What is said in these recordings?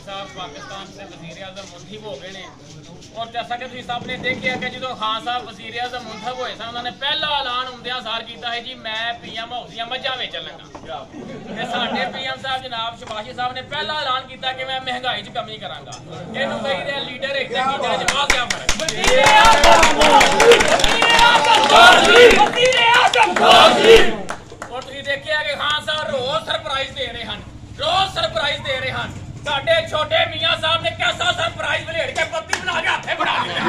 साहब पाकिस्तान से वज़ीर आज़म मुंतखब हो गए हैं और जैसा कि तुम सब ने देखा कि जो खान साहब वज़ीर आज़म मुंतखब होए सन उन्होंने पहला ऐलान आउंदियां सार किया है जी मैं PM हाउस दियां मझां वेचण लगा ते साडे PM साहब जनाब शबाशी साहब ने पहला ऐलान किया कि मैं महंगाई च कमी करांगा। इहनूं कही दे लीडर एक ते कीते जवाब क्या फर्क और तुसीं देखिआ कि खान साहब रोज़ सरप्राइज दे रहे हैं, रोज़ सरप्राइज दे रहे हैं। साडे छोटे मियां साहब ने कैसा सरप्राइज वलेड़ के पत्ती बना के हाथे बना दिया।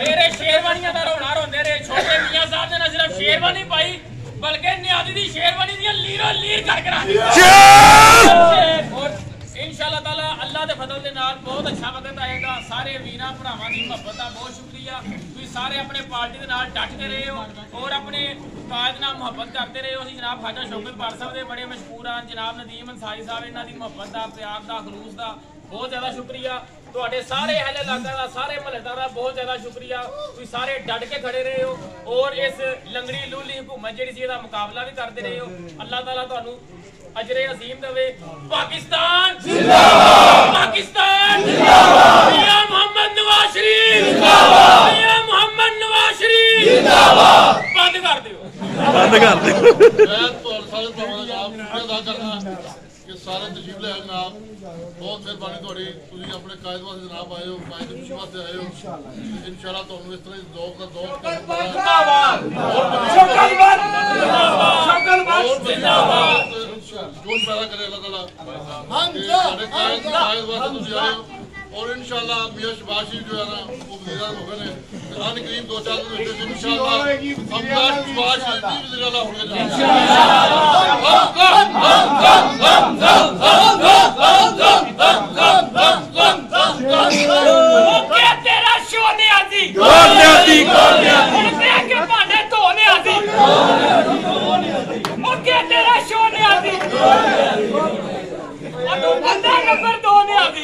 मेरे शेरवानियां दा रोना रोंदे रहे छोटे मियां साहब ने ना सिर्फ शेरवानी पाई बल्कि न्यादी दी शेरवानी दी लीरो लीर कर करा दी। और इंशाअल्लाह ताला अल्लाह दे फजल दे नाल बहुत अच्छा वक्त आएगा। सारे वीरां भरावां दी मोहब्बत दा बहुत शुक्रिया। तुसीं सारे अपने पार्टी दे नाल डटते रहे हो और अपने कायद नाल मोहब्बत करते रहे हो। जनाब ख्वाजा शौकत बार साहब दे बड़े मशहूर हैं, जनाब नदीम अंसारी साहब इन्हां दी मोहब्बत दा प्यार दा खलूस दा बहुत ज़्यादा शुक्रिया। तुहाडे सारे अहले इलाका दा सारे महल्लेदार दा बहुत ज़्यादा शुक्रिया। तुसीं सारे डट के खड़े रहे हो और इस लंगड़ी लूली हुकूमत जिहड़ी सी इहदा मुकाबला भी करते रहे हो। अल्लाह ताला तुहानू अजरे अजीम देवे। पाकिस्तान जिंदाबाद, पाकिस्तान जिंदाबाद, मियां मोहम्मद नवाज शरीफ जिंदाबाद, मियां मोहम्मद नवाज शरीफ जिंदाबाद। बंद कर दियो, बंद कर दियो। मैं तो सारे भरावां दा शुक्रिया अदा करना कि सारे तशरीफ ले आए जनाब। बहुत मेहरबानी थोड़ी तुसीं अपने कायद वास्ते जनाब आए हो, कायद दी खुशी वास्ते आए हो। इंशाअल्लाह तुहानू इस तरह ज़ौक़ दा ज़ौक़ जिंदाबाद, शौकत जिंदाबाद जोश पैदा करे अल्लाह ताला। सारे कायद वास्ते तुसीं आए हो और इंशाअल्लाह मियां शहबाज शरीफ जो है ना वो वज़ीर आज़म हो गए हैं। कुरान करीम 2-4 दिन में इंशाअल्लाह हमदा शहबाज शरीफ भी वज़ीर आज़म हो गए इंशाअल्लाह। तेरा शोने आजी तेरा शोने आजी बंदा नंबर 2 ने आजी।